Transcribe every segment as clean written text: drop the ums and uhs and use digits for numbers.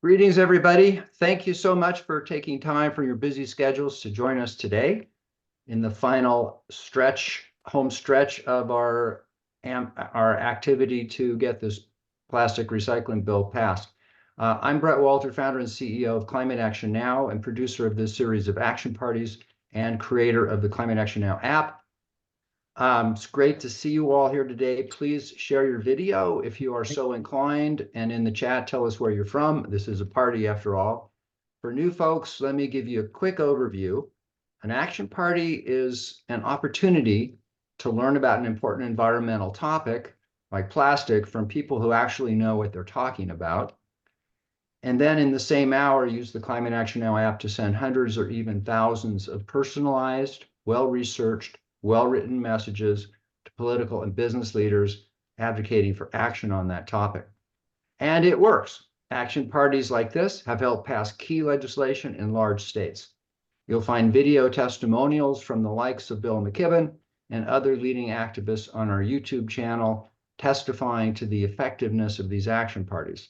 Greetings, everybody. Thank you so much for taking time from your busy schedules to join us today in the final home stretch of our activity to get this plastic recycling bill passed. I'm Brett Walter, founder and CEO of Climate Action Now and producer of this series of action parties and creator of the Climate Action Now app. It's great to see you all here today. Please share your video if you are so inclined, and in the chat, tell us where you're from. This is a party after all. For new folks, let me give you a quick overview. An action party is an opportunity to learn about an important environmental topic like plastic from people who actually know what they're talking about. And then in the same hour, use the Climate Action Now app to send hundreds or even thousands of personalized, well-researched, well-written messages to political and business leaders advocating for action on that topic. And it works. Action parties like this have helped pass key legislation in large states. You'll find video testimonials from the likes of Bill McKibben and other leading activists on our YouTube channel testifying to the effectiveness of these action parties.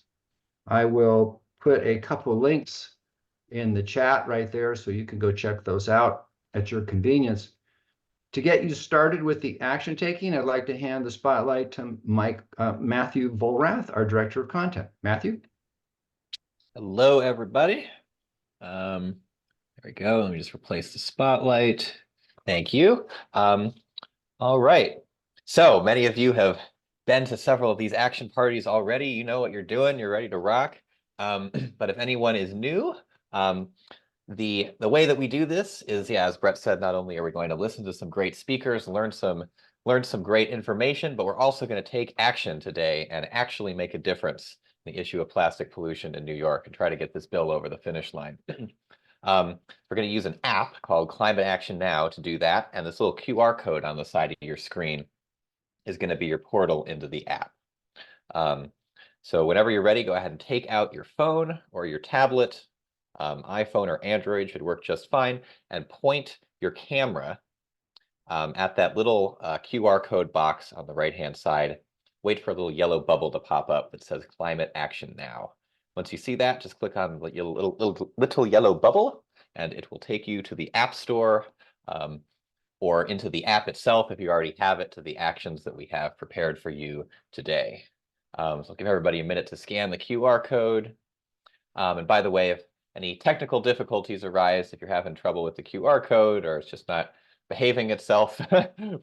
I will put a couple of links in the chat right there so you can go check those out at your convenience. To get you started with the action taking, I'd like to hand the spotlight to Matthew Volrath, our Director of Content. Matthew? Hello, everybody. There we go. Let me just replace the spotlight. Thank you. All right. So many of you have been to several of these action parties already. You know what you're doing. You're ready to rock. But if anyone is new, the way that we do this is, as Brett said, not only are we going to listen to some great speakers, learn some great information, but we're also going to take action today and actually make a difference in the issue of plastic pollution in New York and try to get this bill over the finish line. We're going to use an app called Climate Action Now to do that, and this little QR code on the side of your screen is going to be your portal into the app. So whenever you're ready, go ahead and take out your phone or your tablet. iPhone or Android should work just fine, and point your camera at that little QR code box on the right-hand side. Wait for a little yellow bubble to pop up that says Climate Action Now. Once you see that, just click on the little yellow bubble, and it will take you to the App Store or into the app itself, if you already have it, to the actions that we have prepared for you today. So I'll give everybody a minute to scan the QR code. And by the way, if any technical difficulties arise, if you're having trouble with the QR code or it's just not behaving itself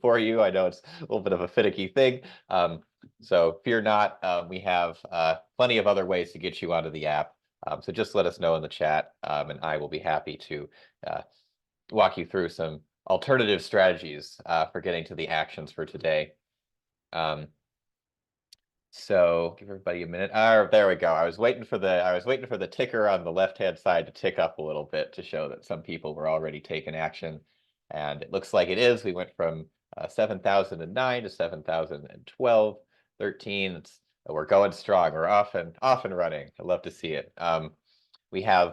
for you, I know it's a little bit of a finicky thing. So fear not, we have plenty of other ways to get you onto the app. So just let us know in the chat, and I will be happy to walk you through some alternative strategies for getting to the actions for today. So give everybody a minute. There we go. I was waiting for the ticker on the left-hand side to tick up a little bit to show that some people were already taking action, and it looks like it is. We went from 7,009 to 7,012, 13. We're going strong. We're off and running. I love to see it. We had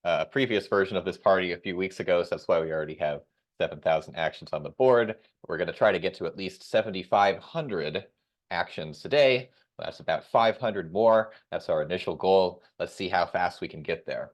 a previous version of this party a few weeks ago, so that's why we already have 7,000 actions on the board. We're going to try to get to at least 7,500 actions today. That's about 500 more. That's our initial goal. Let's see how fast we can get there.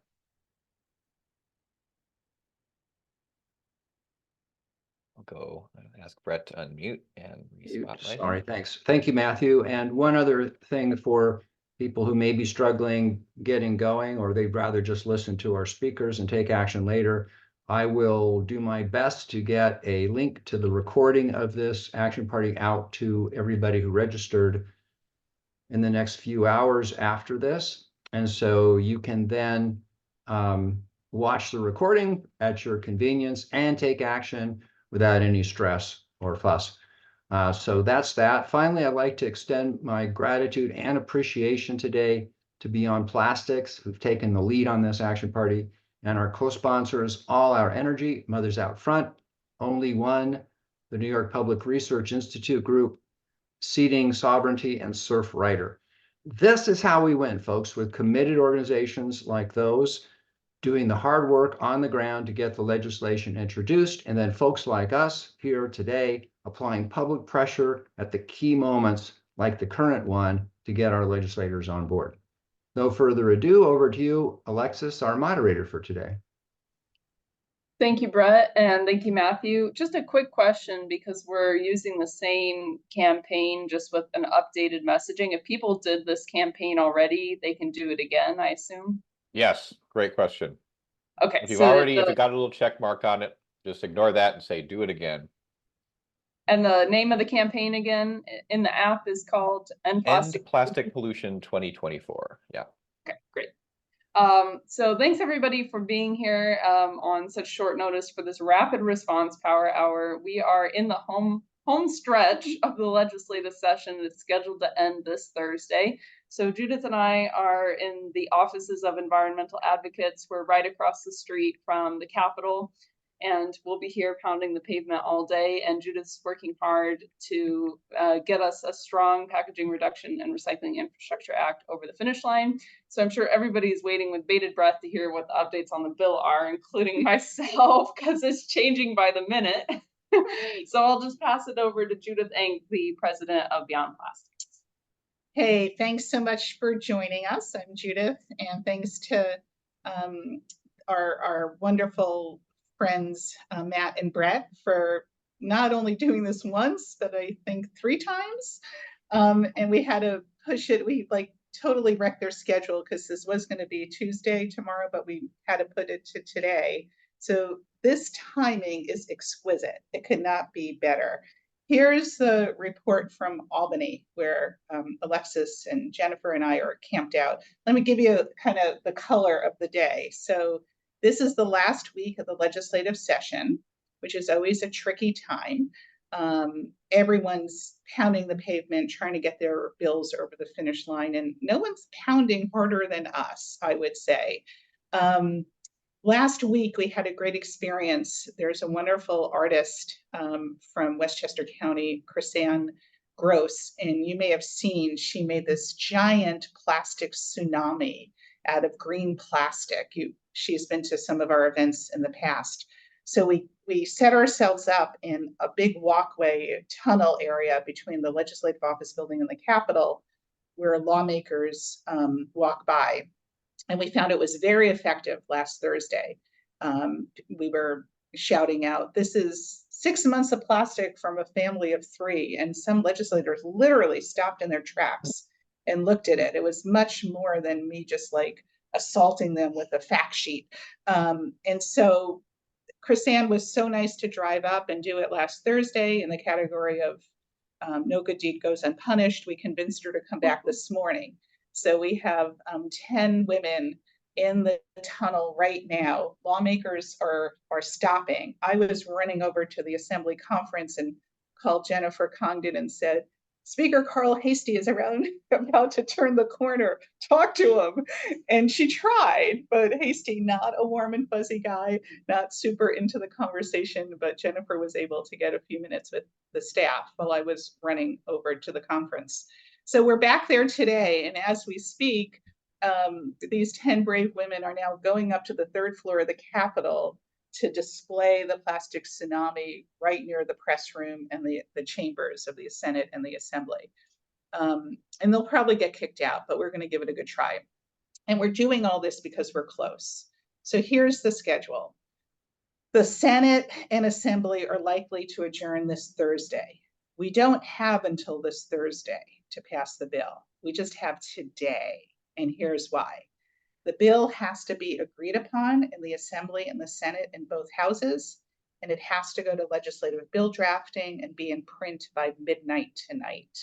I'll go ask Brett to unmute and re-spotlight. Sorry, thanks. Thank you, Matthew. And one other thing for people who may be struggling getting going, or they'd rather just listen to our speakers and take action later, I will do my best to get a link to the recording of this action party out to everybody who registered in the next few hours after this. And so you can then watch the recording at your convenience and take action without any stress or fuss. So that's that. Finally, I'd like to extend my gratitude and appreciation today to Beyond Plastics, who've taken the lead on this action party, and our co-sponsors, All Our Energy, Mothers Out Front, Only One, the New York Public Research Institute Group, Seeding Sovereignty, and Surfrider. This is how we win, folks, with committed organizations like those doing the hard work on the ground to get the legislation introduced, and then folks like us here today applying public pressure at the key moments like the current one to get our legislators on board. no further ado, over to you, Alexis, our moderator for today. Thank you, Brett, and thank you, Matthew. Just a quick question, because we're using the same campaign just with an updated messaging. If people did this campaign already, they can do it again, I assume? Yes, great question. Okay, If you've so already, if you got a little check mark on it, just ignore that and say, do it again. and the name of the campaign again in the app is called End Plastic. End Plastic Pollution 2024. Yeah. Okay, great. So thanks everybody for being here on such short notice for this rapid response power hour. We are in the home stretch of the legislative session that's scheduled to end this Thursday. So Judith and I are in the offices of environmental advocates. We're right across the street from the Capitol, and we'll be here pounding the pavement all day. And Judith's working hard to get us a strong packaging reduction and recycling infrastructure act over the finish line. So I'm sure everybody's waiting with bated breath to hear what the updates on the bill are, including myself, because it's changing by the minute. So I'll just pass it over to Judith Enck, the president of Beyond Plastics. Hey, thanks so much for joining us. I'm Judith, and thanks to our wonderful friends, Matt and Brett, for not only doing this once, but I think 3 times. And we had to push it. We totally wrecked their schedule because this was going to be Tuesday tomorrow, but we had to put it to today. So this timing is exquisite. It could not be better. Here's the report from Albany, where Alexis and Jennifer and I are camped out. Let me give you kind of the color of the day. So this is the last week of the legislative session, which is always a tricky time. Everyone's pounding the pavement, trying to get their bills over the finish line, and no one's pounding harder than us, I would say. Last week, we had a great experience. There's a wonderful artist from Westchester County, Chrisanne Gross, and you may have seen, she made this giant plastic tsunami out of green plastic. She's been to some of our events in the past. So we set ourselves up in a big walkway tunnel area between the legislative office building and the Capitol, where lawmakers walk by. And we found it was very effective last Thursday. We were shouting out, this is 6 months of plastic from a family of 3. And some legislators literally stopped in their tracks and looked at it. It was much more than me just assaulting them with a fact sheet. And so Chrisanne was so nice to drive up and do it last Thursday in the category of no good deed goes unpunished. We convinced her to come back this morning. So we have 10 women in the tunnel right now. Lawmakers are stopping. I was running over to the Assembly conference and called Jennifer Congdon and said, Speaker Carl Hastie is about to turn the corner. Talk to him. And she tried, but Hastie, not a warm and fuzzy guy, not super into the conversation, but Jennifer was able to get a few minutes with the staff while I was running over to the conference. So we're back there today, and as we speak, these 10 brave women are now going up to the 3rd floor of the Capitol to display the plastic tsunami right near the press room and the chambers of the Senate and the Assembly. And they'll probably get kicked out, but we're going to give it a good try. And we're doing all this because we're close. So here's the schedule. The Senate and Assembly are likely to adjourn this Thursday. We don't have until this Thursday to pass the bill. We just have today, and here's why. The bill has to be agreed upon in the Assembly and the Senate in both houses, and it has to go to legislative bill drafting and be in print by midnight tonight.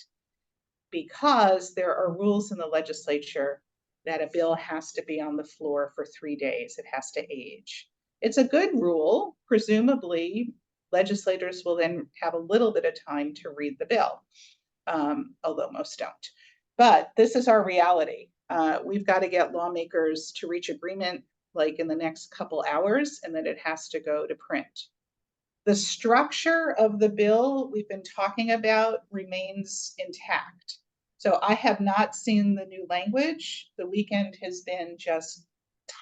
Because there are rules in the legislature that a bill has to be on the floor for 3 days. It has to age. It's a good rule. Presumably, legislators will then have a little bit of time to read the bill, although most don't. But this is our reality. We've got to get lawmakers to reach agreement in the next couple hours, and then it has to go to print. The structure of the bill we've been talking about remains intact. So I have not seen the new language. The weekend has been just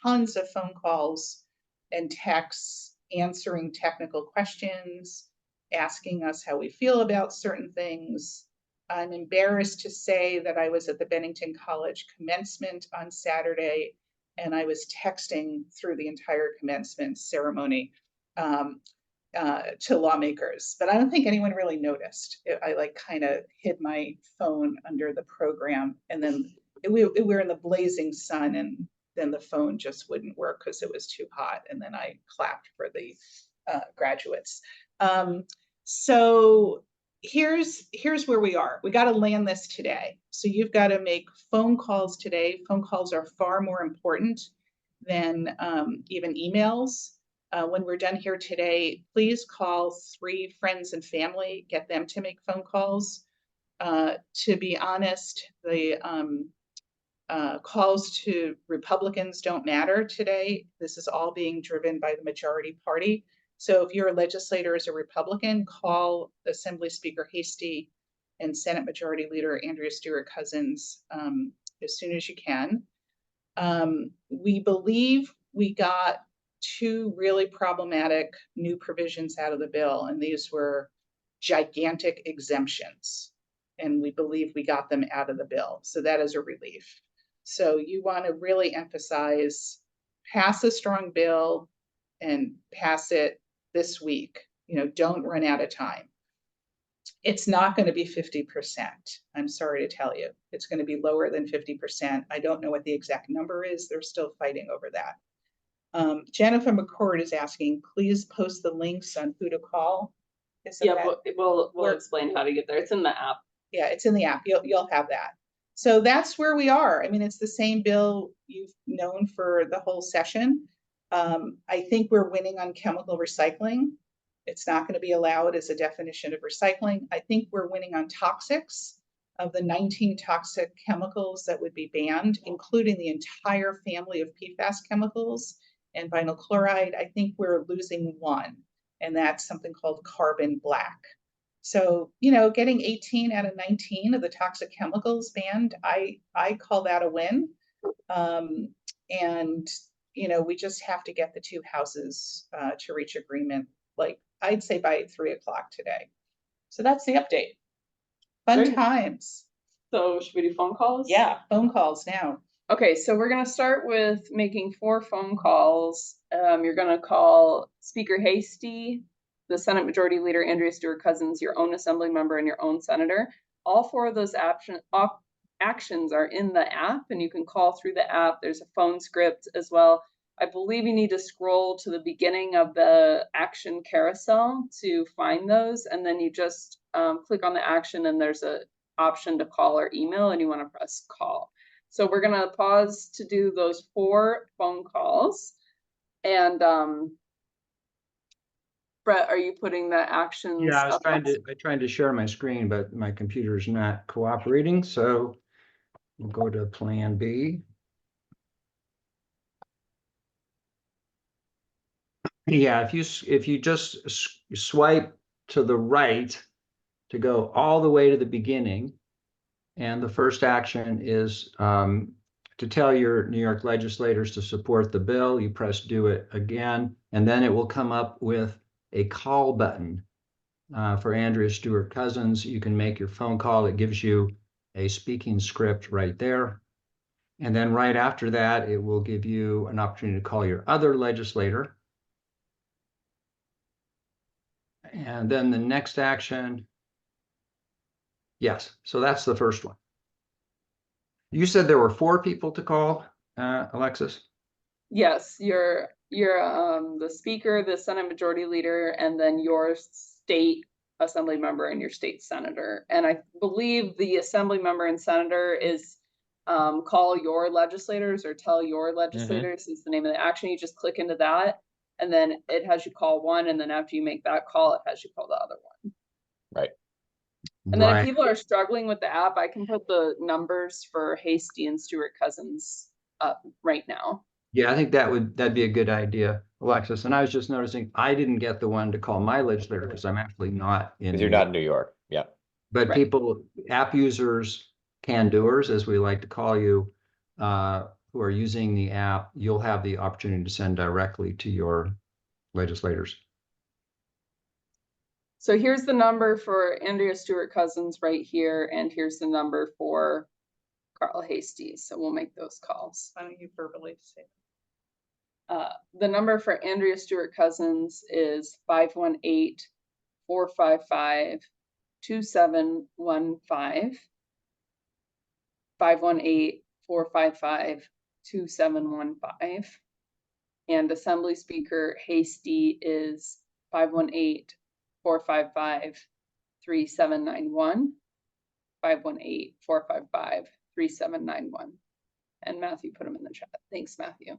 tons of phone calls and texts answering technical questions, asking us how we feel about certain things. I'm embarrassed to say that I was at the Bennington College commencement on Saturday, and I was texting through the entire commencement ceremony to lawmakers, but I don't think anyone really noticed. I like kind of hid my phone under the program, and then we were in the blazing sun, and then the phone just wouldn't work because it was too hot, and then I clapped for the graduates. So here's where we are. We got to land this today. So you've got to make phone calls today. Phone calls are far more important than even emails. When we're done here today, please call 3 friends and family, get them to make phone calls. To be honest, the calls to Republicans don't matter today. This is all being driven by the majority party. So if you're a legislator as a Republican, call Assembly Speaker Hasty and Senate Majority Leader Andrea Stewart-Cousins as soon as you can. We believe we got 2 really problematic new provisions out of the bill, and these were gigantic exemptions, and we believe we got them out of the bill. So that is a relief. So you want to really emphasize, pass a strong bill and pass it this week. You know, don't run out of time. It's not going to be 50%. I'm sorry to tell you. It's going to be lower than 50%. I don't know what the exact number is. They're still fighting over that. Jennifer McCord is asking, please post the links on who to call. Yeah, we'll explain how to get there. It's in the app. Yeah, it's in the app. You'll have that. So that's where we are. I mean, it's the same bill you've known for the whole session. I think we're winning on chemical recycling. It's not going to be allowed as a definition of recycling. I think we're winning on toxics. Of the 19 toxic chemicals that would be banned, including the entire family of PFAS chemicals and vinyl chloride, I think we're losing one, and that's something called carbon black. So, you know, getting 18 out of 19 of the toxic chemicals banned, I call that a win. And, you know, we just have to get the 2 houses to reach agreement, like I'd say by 3 o'clock today. So that's the update. Fun Great. times. So should we do phone calls? Yeah, phone calls now. Okay, so we're gonna start with making 4 phone calls. You're gonna call Speaker Hasty, the Senate Majority Leader Andrea Stewart-Cousins, your own assembly member, and your own senator. All 4 of those actions are in the app, and you can call through the app. There's a phone script as well. I believe you need to scroll to the beginning of the action carousel to find those, and then you just click on the action, and there's an option to call or email, and you want to press call. So we're going to pause to do those 4 phone calls. And Brett, are you putting the actions? Yeah, I was trying to share my screen, but my computer's not cooperating. So we'll go to Plan B. Yeah, if you just swipe to the right to go all the way to the beginning, and the first action is to tell your New York legislators to support the bill, you press do it again, and then it will come up with a call button for Andrea Stewart-Cousins. You can make your phone call. It gives you a speaking script right there. And then right after that, it will give you an opportunity to call your other legislator. And then the next action, yes, so that's the first one. You said there were 4 people to call, Alexis? Yes, you're the speaker, the Senate Majority Leader, and then your state assembly member and your state senator. And I believe the assembly member and senator is call your legislators or tell your legislators is the name of the action. You just click into that, and then it has you call one, and then after you make that call, it has you call the other one. Right. And then if people are struggling with the app, I can put the numbers for Hasty and Stewart-Cousins up right now. Yeah, I think that'd be a good idea, Alexis. And I was just noticing I didn't get the one to call my legislator because I'm actually not in. Because you're not in New York. Yeah. But Right. people, app users, can-doers, as we like to call you, who are using the app, you'll have the opportunity to send directly to your legislators. So here's the number for Andrea Stewart Cousins right here, and here's the number for Carl Hasties. So we'll make those calls. Why don't you verbally say that? The number for Andrea Stewart Cousins is 518-455-2715. 518-455-2715. And Assembly Speaker Hasty is 518-455-3791. 518-455-3791. And Matthew put them in the chat. Thanks, Matthew.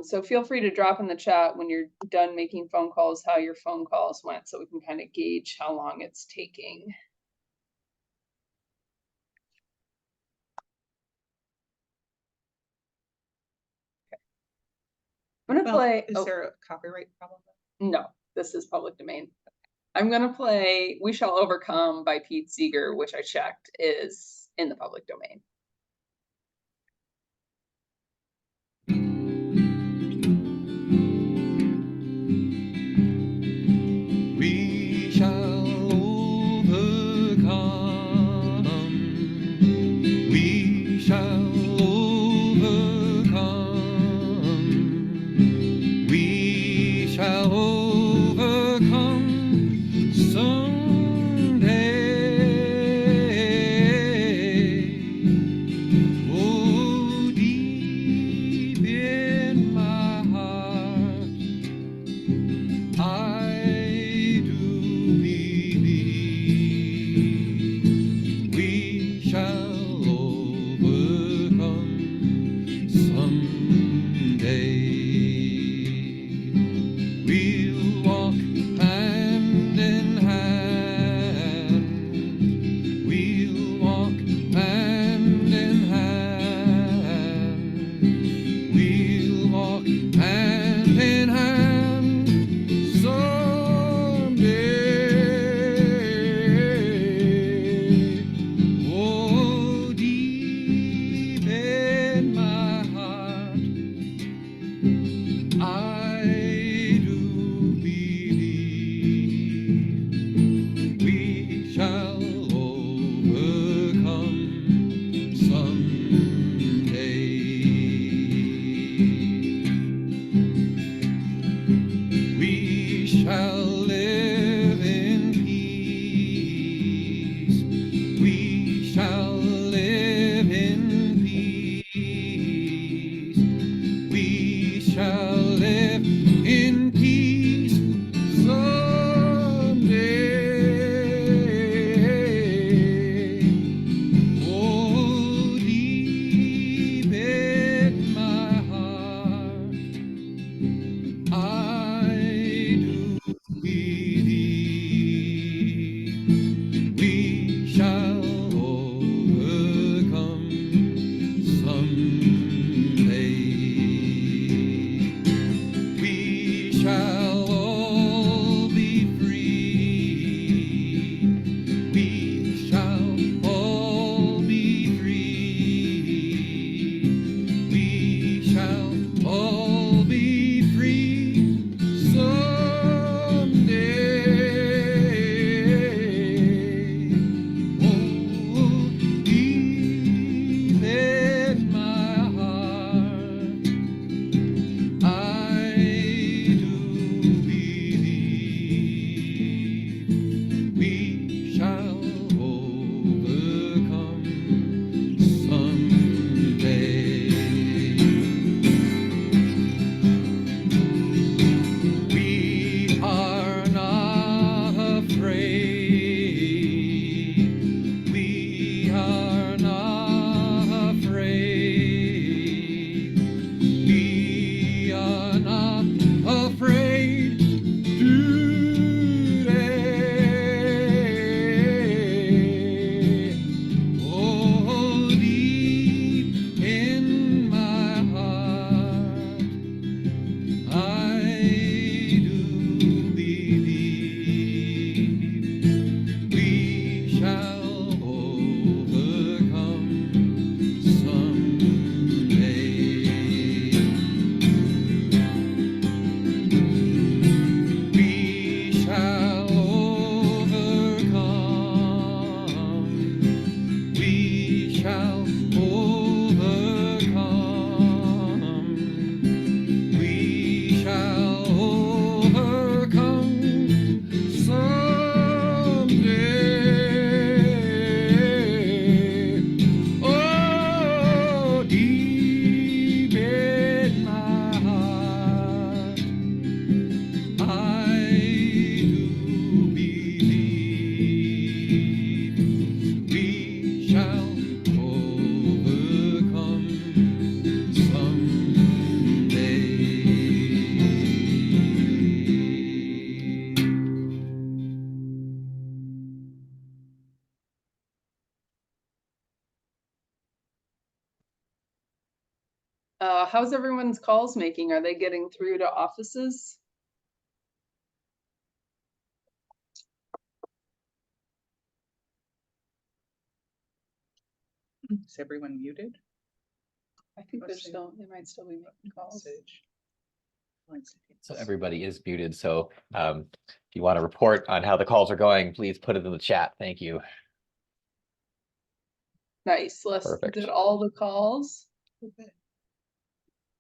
So feel free to drop in the chat when you're done making phone calls, how your phone calls went, so we can kind of gauge how long it's taking. Okay. I'm gonna play. Is there a copyright problem? No, this is public domain. I'm gonna play "We Shall Overcome" by Pete Seeger, which I checked is in the public domain. We shall overcome. We shall overcome. We shall overcome someday. Oh, deep in my heart, I do believe we shall overcome someday. We'll walk hand in hand. We'll walk hand in hand. We'll walk hand in hand someday. Oh, deep in my heart, I do believe we shall overcome someday. We shall live in peace. We shall live in peace. We shall live in peace someday. Oh, deep in my heart, I do believe we shall overcome someday. We shall all be free. We shall all be free. We shall all be free someday. Oh, deep in my heart, I do How's everyone's calls making? Are they getting through to offices? Is everyone muted? I think they're Question. still, they might still be making calls. Message. So everybody is muted. So if you want to report on how the calls are going, please put it in the chat. Thank you. Nice. Les Perfect. did all the calls.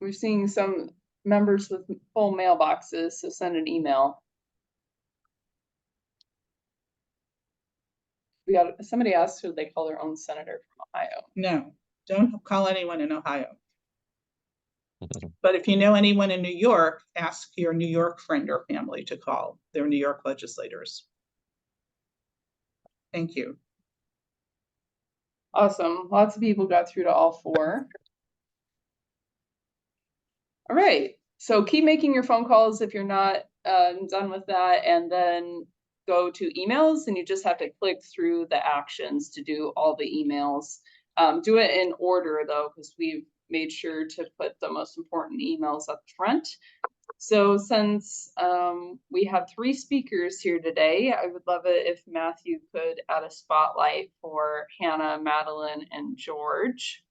We're seeing some members with full mailboxes, so send an email. We got somebody asked who they call their own senator from Ohio. No, don't call anyone in Ohio. But if you know anyone in New York, ask your New York friend or family to call their New York legislators. Thank you. Awesome. Lots of people got through to all four. All right. So keep making your phone calls if you're not done with that, and then go to emails, and you just have to click through the actions to do all the emails. Do it in order though, because we've made sure to put the most important emails up front. So since we have 3 speakers here today, I would love it if Matthew could add a spotlight for Hannah, Madeline, and George.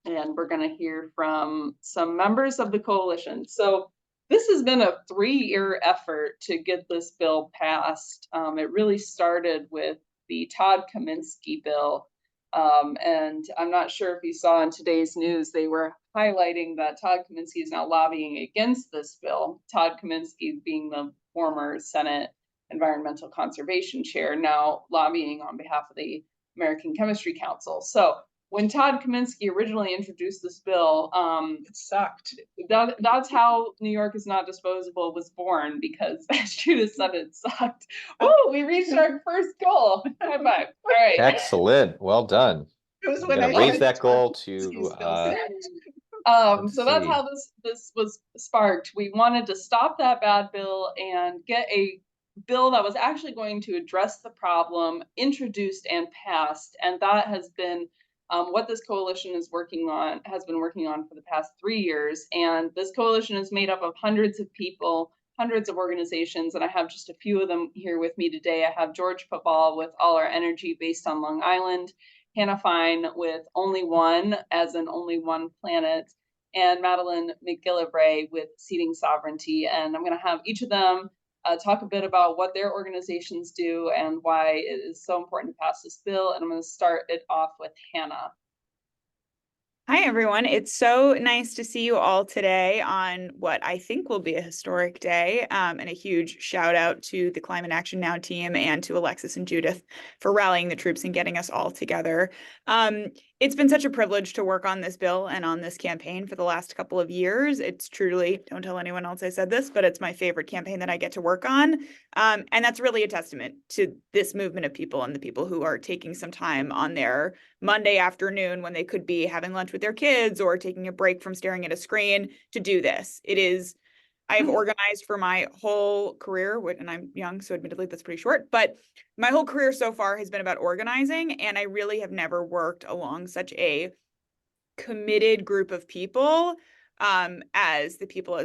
And we're going to hear from some members of the coalition. So this has been a 3-year effort to get this bill passed. It really started with the Todd Kaminsky bill. And I'm not sure if you saw in today's news, they were highlighting that Todd Kaminsky is now lobbying against this bill. Todd Kaminsky being the former Senate Environmental Conservation Chair, now lobbying on behalf of the American Chemistry Council. So when Todd Kaminsky originally introduced this bill, It sucked. that's how New York is Not Disposable was born, because as Judith said, it sucked. Oh, we reached our first goal. High five. All right. Excellent. Well done. It was I'm when gonna I raise said that goal Todd to Kaminsky's bill sucked. So that's see. how this was sparked. We wanted to stop that bad bill and get a bill that was actually going to address the problem, introduced and passed, and that has been what this coalition has been working on for the past 3 years. And this coalition is made up of hundreds of people, hundreds of organizations, and I have just a few of them here with me today. I have George Football with All Our Energy based on Long Island, Hannah Fine with Only One, as in Only One Planet, and Madeline McGillivray with Seeding Sovereignty. And I'm going to have each of them talk a bit about what their organizations do and why it is so important to pass this bill. And I'm going to start it off with Hannah. Hi, everyone. It's so nice to see you all today on what I think will be a historic day, and a huge shout out to the Climate Action Now team and to Alexis and Judith for rallying the troops and getting us all together. It's been such a privilege to work on this bill and on this campaign for the last couple of years. It's truly, don't tell anyone else I said this, but it's my favorite campaign that I get to work on. And that's really a testament to this movement of people and the people who are taking some time on their Monday afternoon when they could be having lunch with their kids or taking a break from staring at a screen to do this. I have organized for my whole career, and I'm young, so admittedly that's pretty short, but my whole career so far has been about organizing, and I really have never worked along such a committed group of people as the people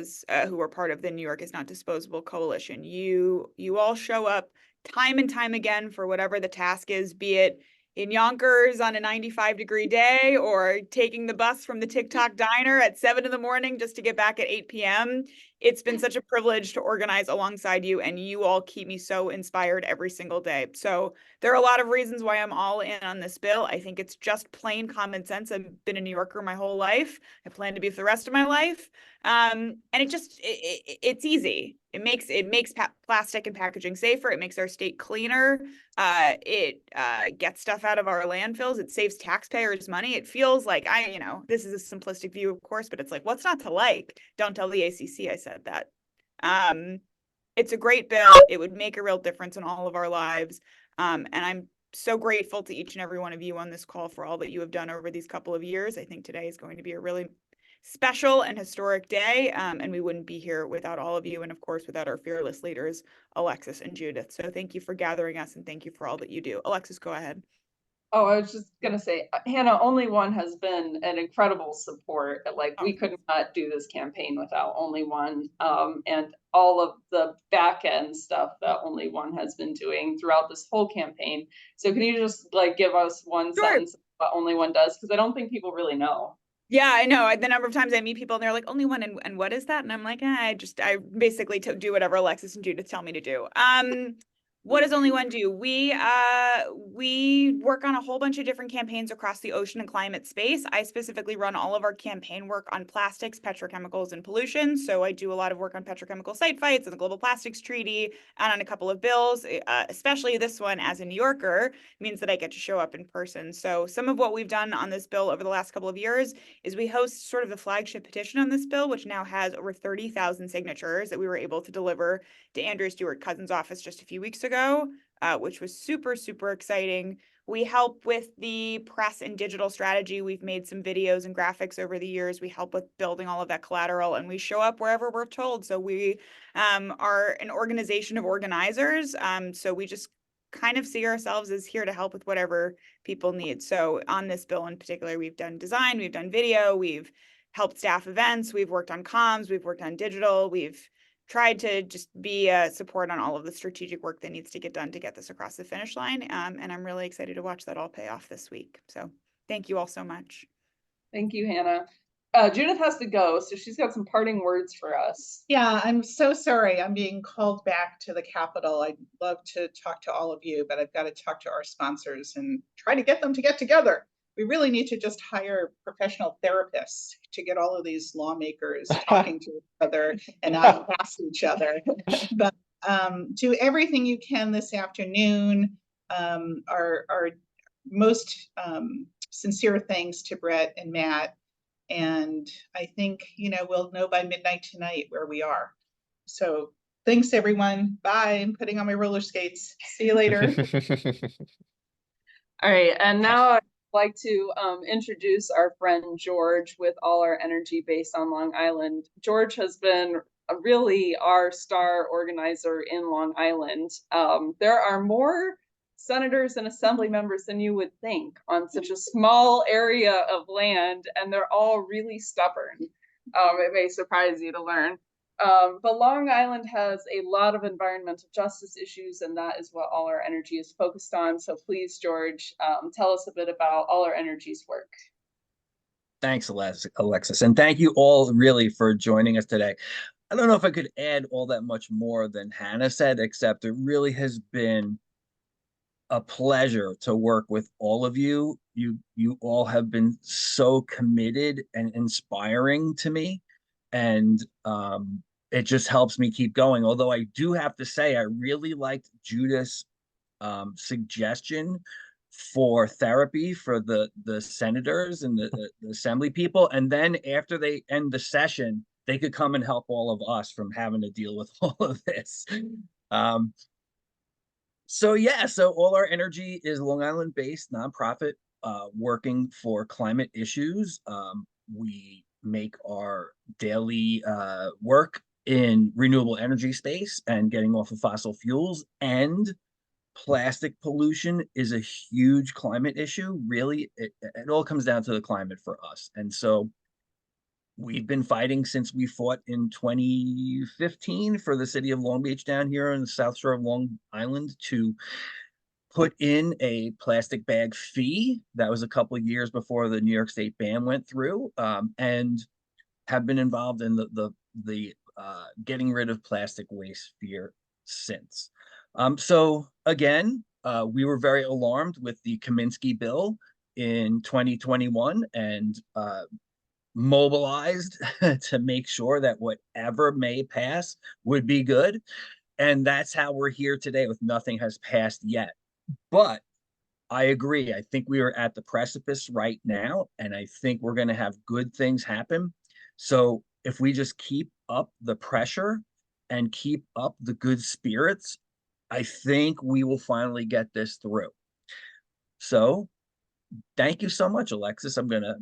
who are part of the New York is Not Disposable coalition. You all show up time and time again for whatever the task is, be it in Yonkers on a 95-degree day or taking the bus from the TikTok diner at 7 a.m. just to get back at 8 p.m. It's been such a privilege to organize alongside you, and you all keep me so inspired every single day. So there are a lot of reasons why I'm all in on this bill. I think it's just plain common sense. I've been a New Yorker my whole life. I plan to be for the rest of my life. And it's easy. It makes plastic and packaging safer. It makes our state cleaner. It gets stuff out of our landfills. It saves taxpayers money. It feels like this is a simplistic view, of course, but it's like, what's not to like? Don't tell the ACC I said that. It's a great bill. It would make a real difference in all of our lives. And I'm so grateful to each and every one of you on this call for all that you have done over these couple of years. I think today is going to be a really special and historic day, and we wouldn't be here without all of you, and of course without our fearless leaders, Alexis and Judith. So thank you for gathering us, and thank you for all that you do. Alexis, go ahead. Oh, I was just gonna say, Hannah, Only One has been an incredible support. Like, we could not do this campaign without Only One, and all of the back end stuff that Only One has been doing throughout this whole campaign. So can you just like give us one Sure. sentence of what Only One does? Because I don't think people really know. Yeah, I know. The number of times I meet people and they're like, Only One, and what is that? And I'm like, I basically do whatever Alexis and Judith tell me to do. What does Only One do? We work on a whole bunch of different campaigns across the ocean and climate space. I specifically run all of our campaign work on plastics, petrochemicals, and pollution. So I do a lot of work on petrochemical site fights and the Global Plastics Treaty and on a couple of bills, especially this one as a New Yorker means that I get to show up in person. So some of what we've done on this bill over the last couple of years is we host sort of the flagship petition on this bill, which now has over 30,000 signatures that we were able to deliver to Andrew Stewart Cousin's office just a few weeks ago, which was super, super exciting. We help with the press and digital strategy. We've made some videos and graphics over the years. We help with building all of that collateral, and we show up wherever we're told. So we are an organization of organizers. So we just kind of see ourselves as here to help with whatever people need. So on this bill in particular, we've done design, we've done video, we've helped staff events, we've worked on comms, we've worked on digital, we've tried to just be a support on all of the strategic work that needs to get done to get this across the finish line. And I'm really excited to watch that all pay off this week. So thank you all so much. Thank you, Hannah. Judith has to go, so she's got some parting words for us. Yeah, I'm so sorry. I'm being called back to the Capitol. I'd love to talk to all of you, but I've got to talk to our sponsors and try to get them to get together. We really need to just hire professional therapists to get all of these lawmakers talking to each other and not past each other. But do everything you can this afternoon. Our most sincere thanks to Brett and Matt. And I think, we'll know by midnight tonight where we are. So thanks, everyone. Bye. I'm putting on my roller skates. See you later. All right, and now I'd like to introduce our friend George with All Our Energy based on Long Island. George has been really our star organizer in Long Island. There are more senators and assembly members than you would think on such a small area of land, and they're all really stubborn. It may surprise you to learn. But Long Island has a lot of environmental justice issues, and that is what All Our Energy is focused on. So please, George, tell us a bit about All Our Energy's work. Thanks, Alexis. And thank you all really for joining us today. I don't know if I could add all that much more than Hannah said, except it really has been a pleasure to work with all of you. You all have been so committed and inspiring to me. And it just helps me keep going. Although I do have to say, I really liked Judith's suggestion for therapy for the senators and the assembly people. And then after they end the session, they could come and help all of us from having to deal with all of this. So All Our Energy is a Long Island based nonprofit working for climate issues. We make our daily work in renewable energy space and getting off of fossil fuels, and plastic pollution is a huge climate issue. Really, it all comes down to the climate for us. And so we've been fighting since we fought in 2015 for the city of Long Beach down here in the South Shore of Long Island to put in a plastic bag fee. That was a couple of years before the New York State ban went through, and have been involved in the getting rid of plastic waste sphere since. So again, we were very alarmed with the Kaminsky bill in 2021 and mobilized to make sure that whatever may pass would be good. And that's how we're here today, with nothing has passed yet. But I agree. I think we are at the precipice right now, and I think we're going to have good things happen. So if we just keep up the pressure and keep up the good spirits, I think we will finally get this through. So thank you so much, Alexis. I'm going to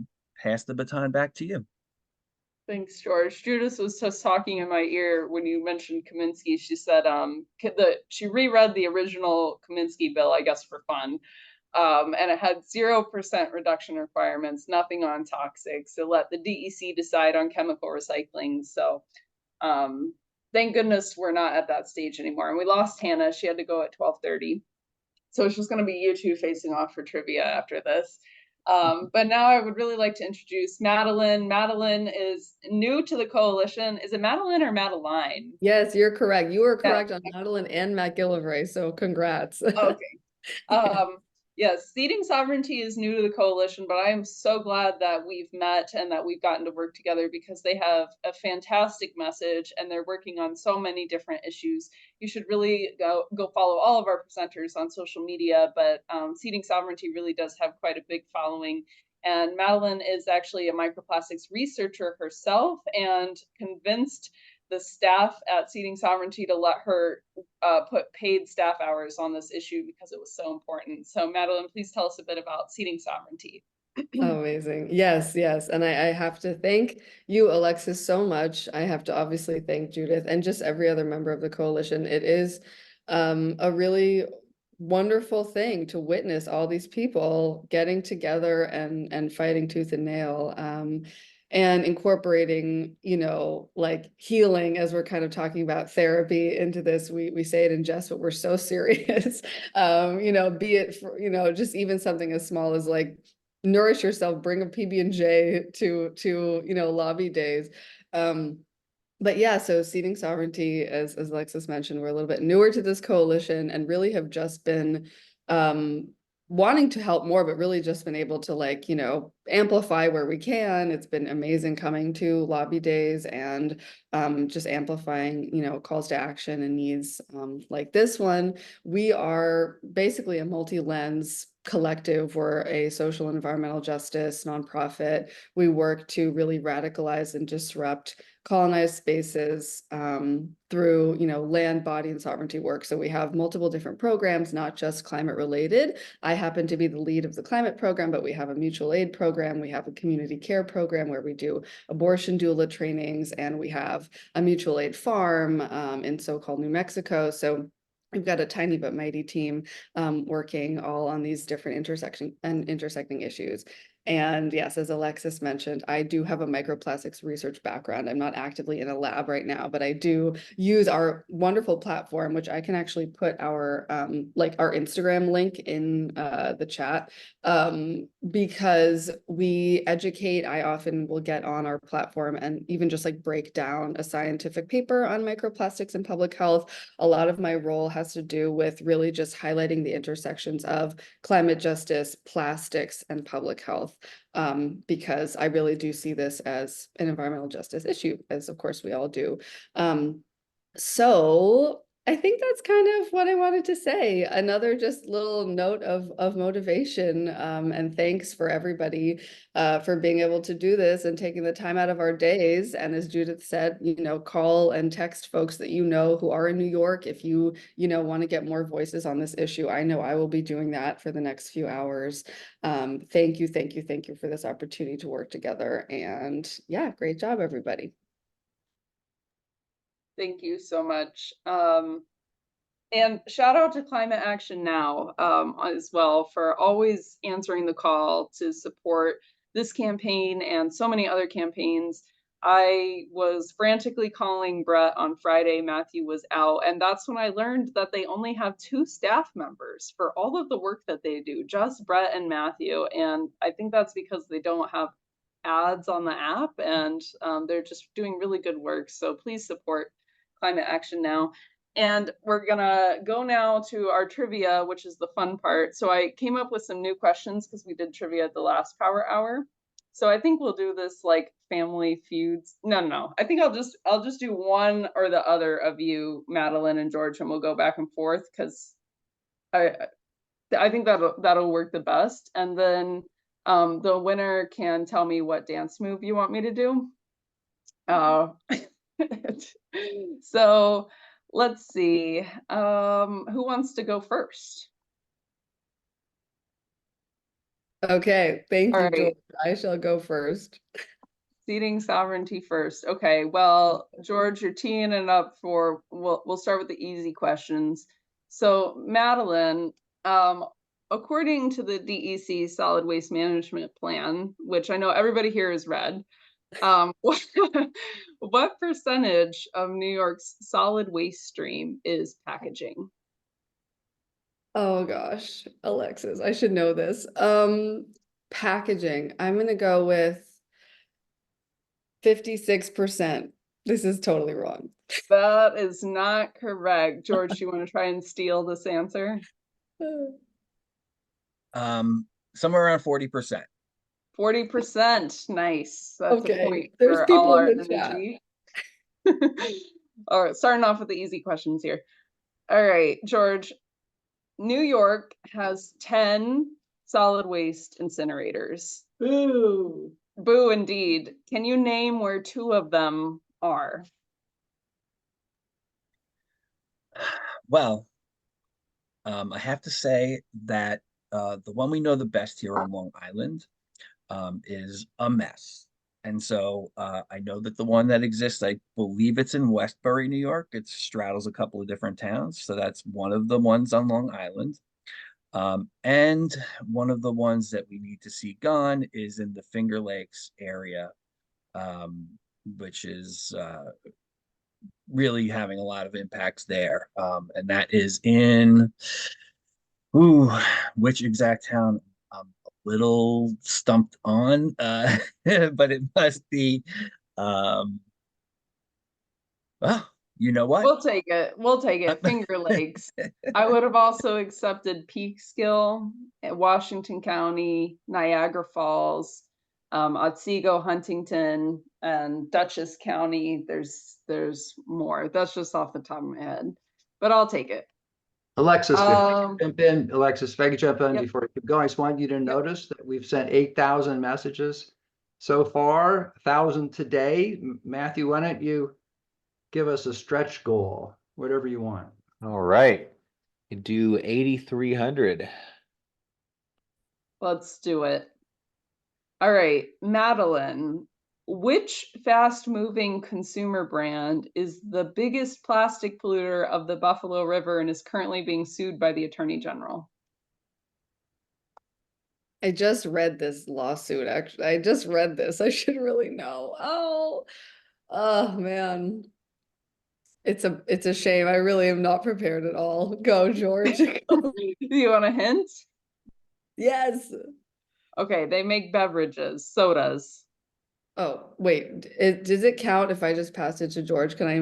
pass the baton back to you. Thanks, George. Judith was just talking in my ear when you mentioned Kaminsky. She said she reread the original Kaminsky bill, I guess for fun. And it had 0% reduction requirements, nothing on toxics. So let the DEC decide on chemical recycling. So thank goodness we're not at that stage anymore. And we lost Hannah. She had to go at 12:30. So it's just going to be you two facing off for trivia after this. But now I would really like to introduce Madeline. Madeline is new to the coalition. Is it Madeline or Madeline? Yes, you're correct. You were Yeah. correct on Madeline and McGillivray, so congrats. Okay. Yes, seating sovereignty is new to the coalition, but I am so glad that we've met and that we've gotten to work together because they have a fantastic message and they're working on so many different issues. You should really go follow all of our presenters on social media, but seating sovereignty really does have quite a big following. And Madeline is actually a microplastics researcher herself and convinced the staff at Seating Sovereignty to let her put paid staff hours on this issue because it was so important. So Madeline, please tell us a bit about Seating Sovereignty. Amazing. Yes, yes. And I have to thank you, Alexis, so much. I have to obviously thank Judith and just every other member of the coalition. It is a really wonderful thing to witness all these people getting together and fighting tooth and nail. And incorporating, you know, like healing, as we're kind of talking about therapy into this. We say it in jest, but we're so serious. You know, be it for, you know, just even something as small as like nourish yourself, bring a PB&J to, you know, lobby days. But yeah, so seating sovereignty, as Alexis mentioned, we're a little bit newer to this coalition and really have just been wanting to help more, but really just been able to, like, you know, amplify where we can. It's been amazing coming to lobby days and just amplifying, you know, calls to action and needs like this one. We are basically a multi-lens collective. We're a social and environmental justice nonprofit. We work to really radicalize and disrupt colonized spaces through, you know, land, body, and sovereignty work. So we have multiple different programs, not just climate related. I happen to be the lead of the climate program, but we have a mutual aid program. We have a community care program where we do abortion doula trainings, and we have a mutual aid farm in so-called New Mexico. So we've got a tiny but mighty team working all on these different intersecting issues. And yes, as Alexis mentioned, I do have a microplastics research background. I'm not actively in a lab right now, but I do use our wonderful platform, which I can actually put our like our Instagram link in the chat, because we educate. I often will get on our platform and even just like break down a scientific paper on microplastics and public health. A lot of my role has to do with really just highlighting the intersections of climate justice, plastics, and public health. Because I really do see this as an environmental justice issue, as of course we all do. So I think that's kind of what I wanted to say. Another just little note of motivation, and thanks for everybody for being able to do this and taking the time out of our days. And as Judith said, you know, call and text folks that you know who are in New York if you know, want to get more voices on this issue. I know I will be doing that for the next few hours. Thank you for this opportunity to work together. And yeah, great job, everybody. Thank you so much. And shout out to Climate Action Now as well for always answering the call to support this campaign and so many other campaigns. I was frantically calling Brett on Friday. Matthew was out, and that's when I learned that they only have 2 staff members for all of the work that they do, just Brett and Matthew. And I think that's because they don't have ads on the app, and they're just doing really good work. So please support Climate Action Now. And we're gonna go now to our trivia, which is the fun part. So I came up with some new questions because we did trivia at the last Power Hour. So I think we'll do this like Family Feuds. No. I think I'll just do one or the other of you, Madeline and George, and we'll go back and forth because I think that'll work the best. And then the winner can tell me what dance move you want me to do. So let's see. Who wants to go first? Okay, thank All you, right. George. I shall go first. Seating sovereignty first. Okay, well, George, you're teeing it up for, we'll start with the easy questions. So Madeline, according to the DEC Solid Waste Management Plan, which I know everybody here has read, what percentage of New York's solid waste stream is packaging? Oh gosh, Alexis, I should know this. Packaging. I'm gonna go with 56%. This is totally wrong. That is not correct. George, do you want to try and steal this answer? Somewhere around 40%. 40%. Nice. That's a Okay, point there's for people all in our the chat. energy. All right, starting off with the easy questions here. All right, George. New York has 10 solid waste incinerators. Boo. Boo indeed. Can you name where 2 of them are? Well, I have to say that the one we know the best here on Long Island is a mess. And so I know that the one that exists, I believe it's in Westbury, New York. It straddles a couple of different towns. So that's one of the ones on Long Island. And one of the ones that we need to see gone is in the Finger Lakes area, which is really having a lot of impacts there. And that is in, which exact town? A little stumped on, but it must be, well, you know what? We'll take it. We'll take it. Finger Lakes. I would have also accepted Peekskill, Washington County, Niagara Falls, Otsego, Huntington, and Dutchess County. There's more. That's just off the top of my head, but I'll take it. Alexis, if I could jump in, Alexis, if I could jump in Yep. before I keep going, I just want you to notice that we've sent 8,000 messages so far, 1,000 today. Matthew, why don't you give us a stretch goal, whatever you want. All right. You do 8,300. Let's do it. All right, Madeline, which fast-moving consumer brand is the biggest plastic polluter of the Buffalo River and is currently being sued by the Attorney General? I just read this lawsuit, actually. I just read this. I should really know. Oh man. It's a shame. I really am not prepared at all. Go, George. Do you want a hint? Yes. Okay, they make beverages, sodas. Oh, wait. Does it count if I just pass it to George? Can I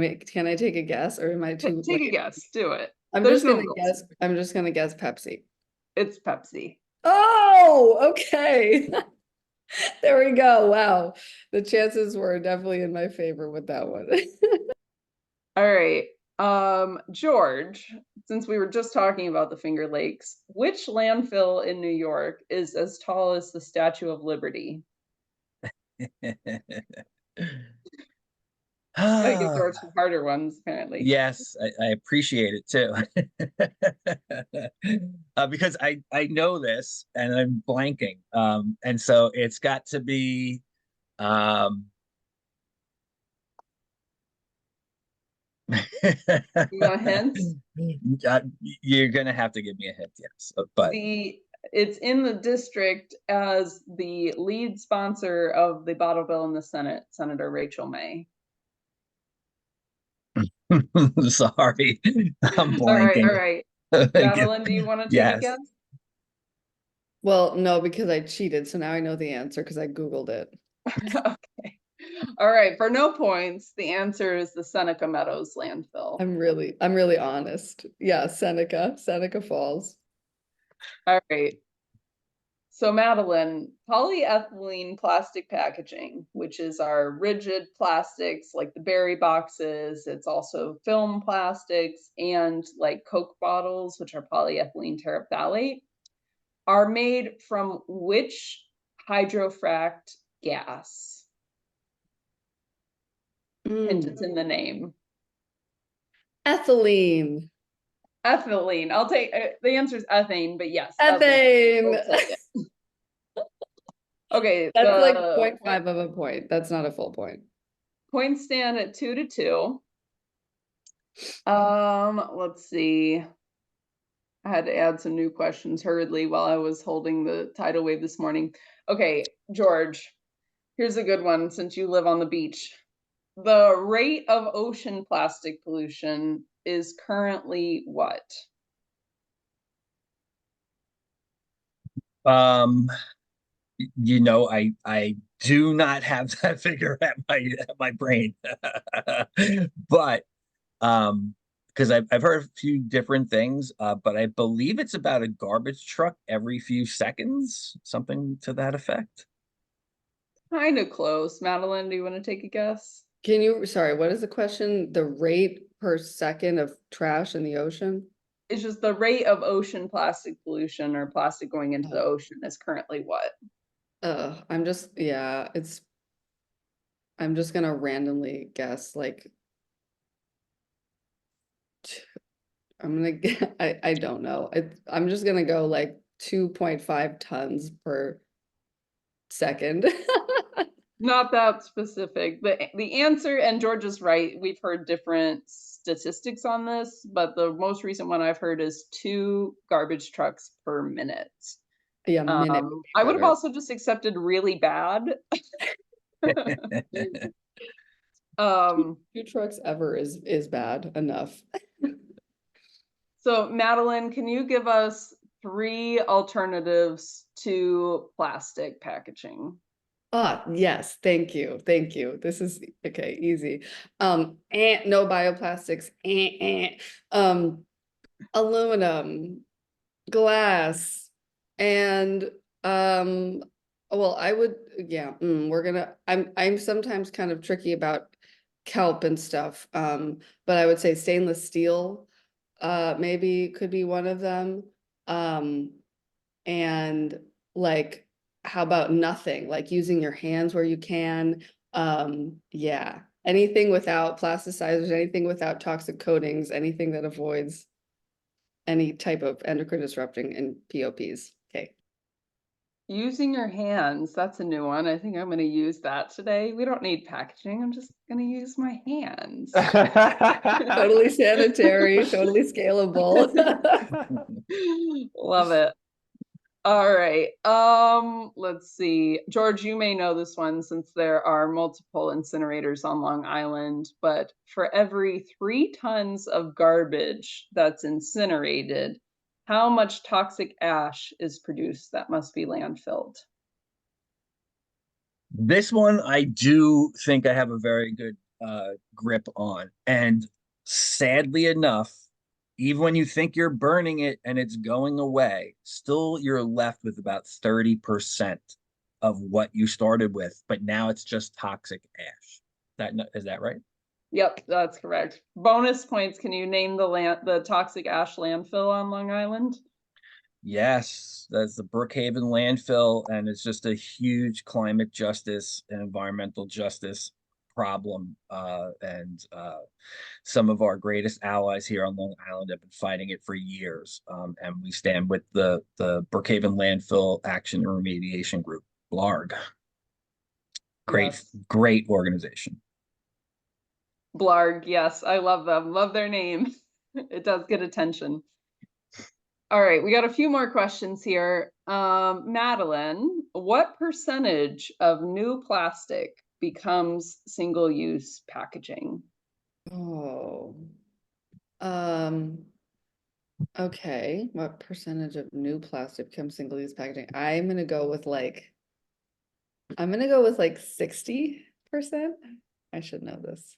take a guess, or am I too Take a late? guess. Do it. I'm There's just no gonna rules. guess. I'm just gonna guess Pepsi. It's Pepsi. Oh, okay. There we go. Wow. The chances were definitely in my favor with that one. All right. George, since we were just talking about the Finger Lakes, which landfill in New York is as tall as the Statue of Liberty? I give George some harder ones, apparently. Yes, I appreciate it too. Because I know this and I'm blanking. And so it's got to be You want a hint? You're gonna have to give me a hint, yes. But It's in the district as the lead sponsor of the bottle bill in the Senate, Senator Rachel May. sorry, I'm All right, blanking. all right. Madeline, do you want to take a Yes. guess? Well, no, because I cheated, so now I know the answer because I Googled it. Okay. All right, for no points, the answer is the Seneca Meadows landfill. I'm really honest. Yeah, Seneca Falls. All right. So Madeline, polyethylene plastic packaging, which is our rigid plastics like the berry boxes, it's also film plastics and like Coke bottles, which are polyethylene terephthalate, are made from which hydrofracked gas? Hint, it's in the name. Ethylene. Ethylene. I'll take the answer is ethane, but yes. Ethane. We'll take it. Okay. That's like 0.5 of a point. That's not a full point. Points stand at 2-2. Let's see. I had to add some new questions hurriedly while I was holding the tidal wave this morning. Okay, George, here's a good one since you live on the beach. The rate of ocean plastic pollution is currently what? I do not have that figure at my brain, but because I've heard a few different things, but I believe it's about a garbage truck every few seconds, something to that effect. Kind of close. Madeline, do you want to take a guess? Can you, sorry, what is the question? The rate per second of trash in the ocean? It's just the rate of ocean plastic pollution or plastic going into the ocean is currently what? I'm just, yeah, I'm just gonna randomly guess like I'm gonna get, I don't know. I'm just gonna go like 2.5 tons per second. Not that specific. The answer, and George is right, we've heard different statistics on this, but the most recent one I've heard is 2 garbage trucks per minute. Yeah, minute. I would have better. also just accepted really bad. 2 trucks ever is bad enough. So Madeline, can you give us 3 alternatives to plastic packaging? Ah, yes, thank you. Thank you. This is okay, easy. No bioplastics, aluminum, glass, and well, I would, yeah, I'm sometimes kind of tricky about kelp and stuff. But I would say stainless steel maybe could be one of them. And like, how about nothing, like using your hands where you can? Yeah, anything without plasticizers, anything without toxic coatings, anything that avoids any type of endocrine disrupting and POPs. Okay. Using your hands, that's a new one. I think I'm going to use that today. We don't need packaging. I'm just going to use my hands. Totally sanitary, totally scalable. Love it. All right. Let's see. George, you may know this one since there are multiple incinerators on Long Island, but for every 3 tons of garbage that's incinerated, how much toxic ash is produced that must be landfilled? This one I do think I have a very good grip on. And sadly enough, even when you think you're burning it and it's going away, still you're left with about 30% of what you started with, but now it's just toxic ash. Is that right? Yep, that's correct. Bonus points. Can you name the toxic ash landfill on Long Island? Yes, that's the Brookhaven landfill, and it's just a huge climate justice and environmental justice problem. And some of our greatest allies here on Long Island have been fighting it for years. And we stand with the Brookhaven Landfill Action and Remediation Group, BLARG. Yes. Great organization. Blarg, yes, I love them. Love their name. It does get attention. All right, we got a few more questions here. Madeline, what percentage of new plastic becomes single-use packaging? Oh. Okay, what percentage of new plastic becomes single-use packaging? I'm gonna go with like 60%. I should know this.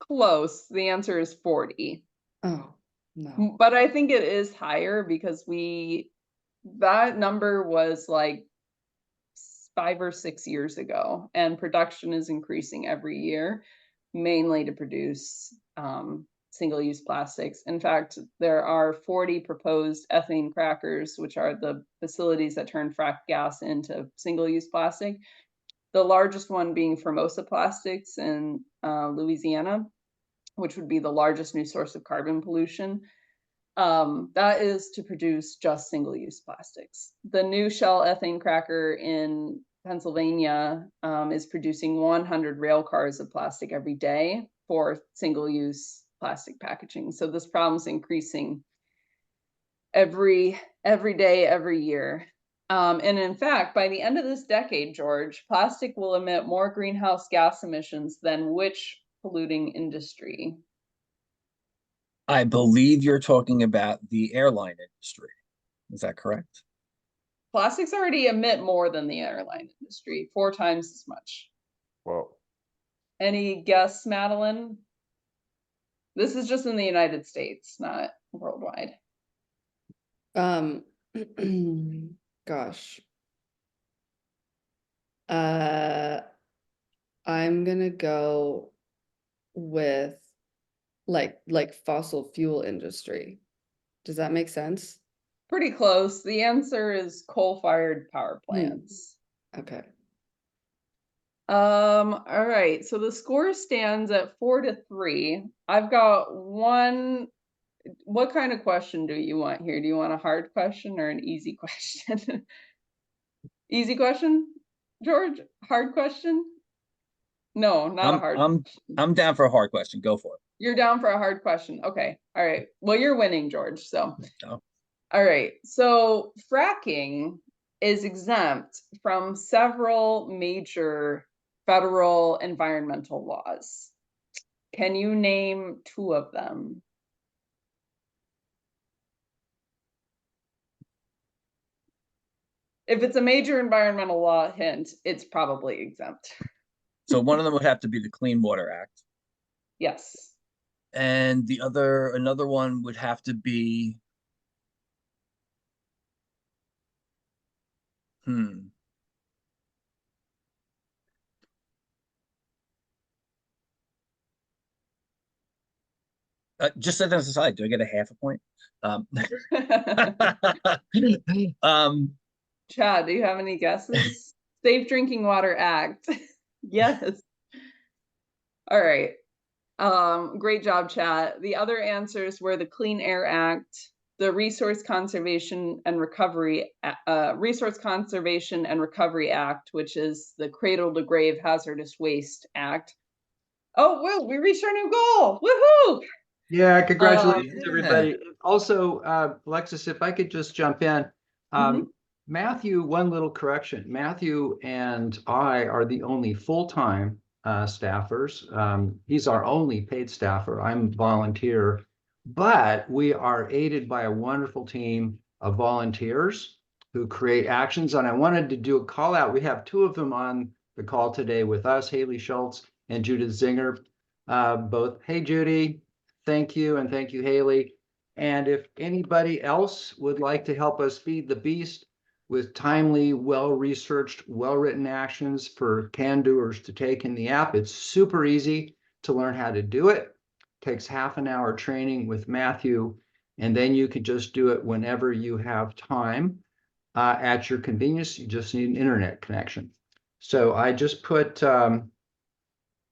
Close. The answer is 40. Oh, no. But I think it is higher because that number was like 5 or 6 years ago, and production is increasing every year, mainly to produce single-use plastics. In fact, there are 40 proposed ethane crackers, which are the facilities that turn fracked gas into single-use plastic. The largest one being Formosa Plastics in Louisiana, which would be the largest new source of carbon pollution. That is to produce just single-use plastics. The new Shell ethane cracker in Pennsylvania is producing 100 rail cars of plastic every day for single-use plastic packaging. So this problem is increasing every day, every year. And in fact, by the end of this decade, George, plastic will emit more greenhouse gas emissions than which polluting industry? I believe you're talking about the airline industry. Is that correct? Plastics already emit more than the airline industry, 4 times as much. Whoa. Any guess, Madeline? This is just in the United States, not worldwide. Gosh. I'm gonna go with like fossil fuel industry. Does that make sense? Pretty close. The answer is coal-fired power plants. Okay. All right. So the score stands at 4-3. I've got one. What kind of question do you want here? Do you want a hard question or an easy question? Easy question, George? Hard question? No, not a hard question. I'm down for a hard question. Go for it. You're down for a hard question. Okay. All right. Well, you're winning, George. So, Oh. all right. So fracking is exempt from several major federal environmental laws. Can you name 2 of them? If it's a major environmental law, hint, it's probably exempt. So one of them would have to be the Clean Water Act. Yes. And another one would have to be, just set that aside. Do I get a half a point? Chad, do you have any guesses? Safe Drinking Water Act. Yes. All right. Great job, Chad. The other answers were the Clean Air Act, the Resource Conservation and Recovery Act, which is the Cradle to Grave Hazardous Waste Act. Oh, well, we reached our new goal. Woohoo! Yeah, congratulations, Yeah. everybody. Also, Alexis, if I could just jump in. Matthew, one little correction. Matthew and I are the only full-time staffers. He's our only paid staffer. I'm volunteer, but we are aided by a wonderful team of volunteers who create actions. And I wanted to do a call out. We have 2 of them on the call today with us, Haley Schultz and Judith Zinger. Both, hey, Judy. Thank you, and thank you, Haley. And if anybody else would like to help us feed the beast with timely, well-researched, well-written actions for can-doers to take in the app, it's super easy to learn how to do it. Takes half an hour training with Matthew, and then you can just do it whenever you have time at your convenience. You just need an internet connection. So I just put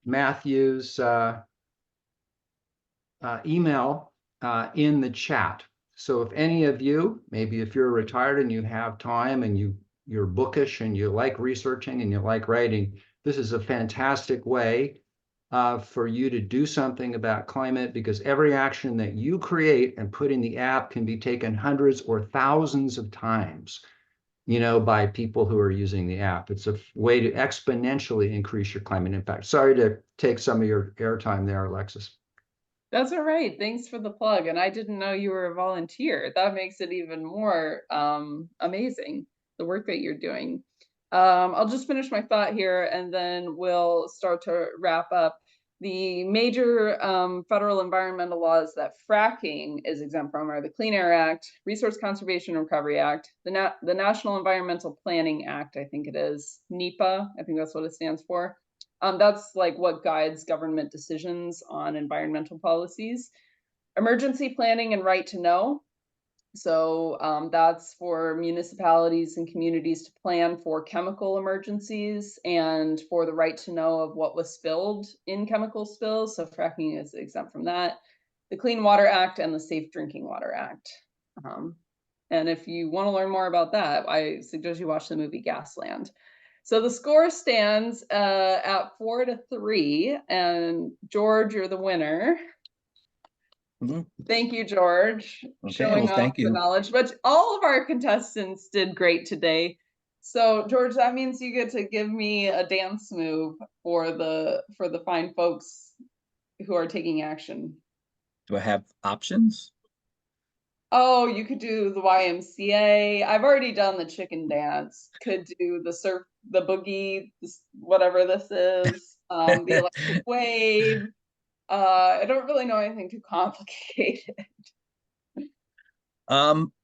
Matthew's email in the chat. So if any of you, maybe if you're retired and you have time and you're bookish and you like researching and you like writing, this is a fantastic way for you to do something about climate, because every action that you create and put in the app can be taken hundreds or thousands of times, by people who are using the app. It's a way to exponentially increase your climate impact. Sorry to take some of your airtime there, Alexis. That's all right. Thanks for the plug. And I didn't know you were a volunteer. That makes it even more amazing, the work that you're doing. I'll just finish my thought here and then we'll start to wrap up. The major federal environmental laws that fracking is exempt from are the Clean Air Act, Resource Conservation and Recovery Act, the National Environmental Planning Act, I think it is, NEPA, I think that's what it stands for. That's like what guides government decisions on environmental policies. Emergency planning and right to know. So that's for municipalities and communities to plan for chemical emergencies and for the right to know of what was spilled in chemical spills. So fracking is exempt from that. The Clean Water Act and the Safe Drinking Water Act. And if you want to learn more about that, I suggest you watch the movie Gasland. So the score stands at 4-3, and George, you're the winner. Thank you, George, Okay, showing well, off thank the you. knowledge. But all of our contestants did great today. So, George, that means you get to give me a dance move for the fine folks who are taking action. Do I have options? Oh, you could do the YMCA. I've already done the chicken dance. Could do the surf, the boogie, whatever this is, the electric wave. I don't really know anything too complicated.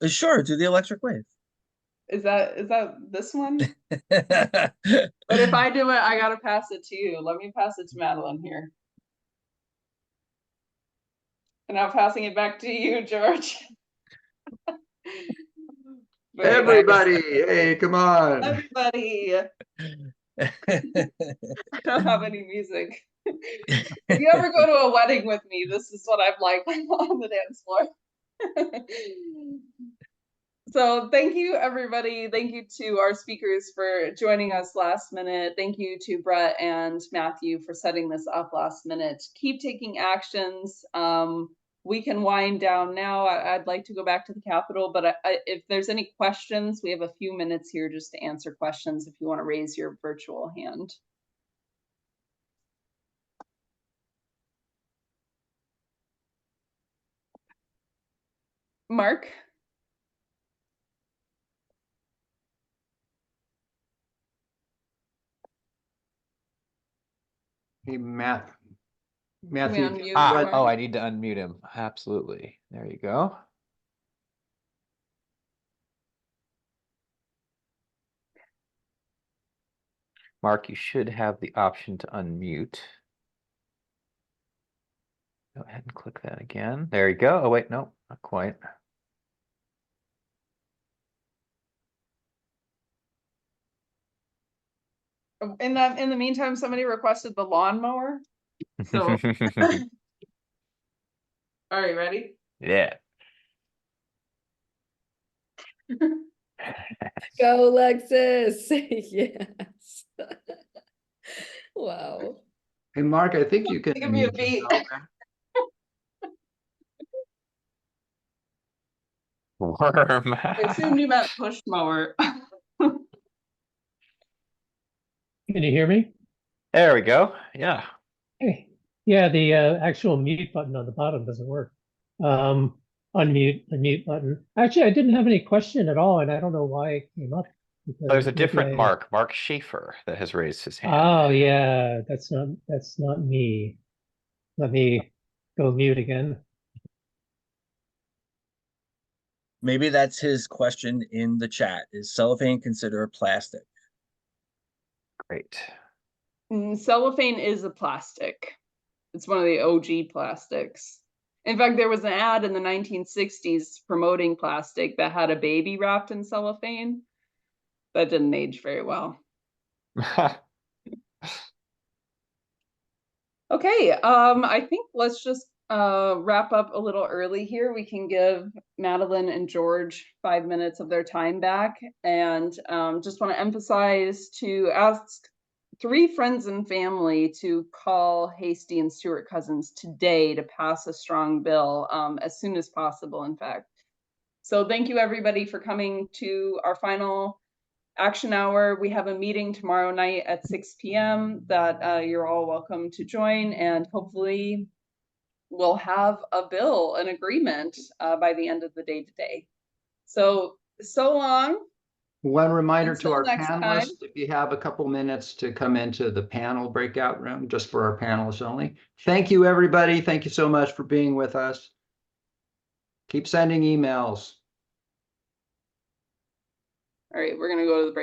Sure, do the electric wave. Is that this one? But if I do it, I gotta pass it to you. Let me pass it to Madeline here. And I'm passing it back to you, George. Very nice. Everybody, hey, come on. Everybody. I don't have any music. If you ever go to a wedding with me, this is what I'm like on the dance floor. So thank you, everybody. Thank you to our speakers for joining us last minute. Thank you to Brett and Matthew for setting this up last minute. Keep taking actions. We can wind down now. I'd like to go back to the Capitol, but if there's any questions, we have a few minutes here just to answer questions if you want to raise your virtual hand. Mark? Hey, Matthew. unmute Ah, Mark? oh, I need to unmute him. Absolutely. There you go. Mark, you should have the option to unmute. Go ahead and click that again. There you go. Oh, wait, no, not quite. In the meantime, somebody requested the lawnmower. So, all right, ready? Yeah. Go, Lexus. Yes. Wow. Hey, Mark, I think you can Give me a unmute beat. yourself. Worm. I assumed you meant push mower. Can you hear me? There we go. Yeah. Hey, yeah, the actual mute button on the bottom doesn't work. Unmute button. Actually, I didn't have any question at all, and I don't know why it came up. because There's a maybe different I- Mark Schaefer, that has raised his hand. Oh, yeah, that's not me. Let me go mute again. Maybe that's his question in the chat. Is cellophane considered plastic? Great. Cellophane is a plastic. It's one of the OG plastics. In fact, there was an ad in the 1960s promoting plastic that had a baby wrapped in cellophane. That didn't age very well. Okay, I think let's just wrap up a little early here. We can give Madeline and George 5 minutes of their time back, and just want to emphasize to ask 3 friends and family to call Hasty and Stewart Cousins today to pass a strong bill as soon as possible, in fact. So thank you, everybody, for coming to our final action hour. We have a meeting tomorrow night at 6 p.m. that you're all welcome to join, and hopefully we'll have a bill, an agreement by the end of the day today. So long. One reminder to Until our next time. panelists, if you have a couple minutes to come into the panel breakout room, just for our panelists only. Thank you, everybody. Thank you so much for being with us. Keep sending emails. All right, we're gonna go to the break.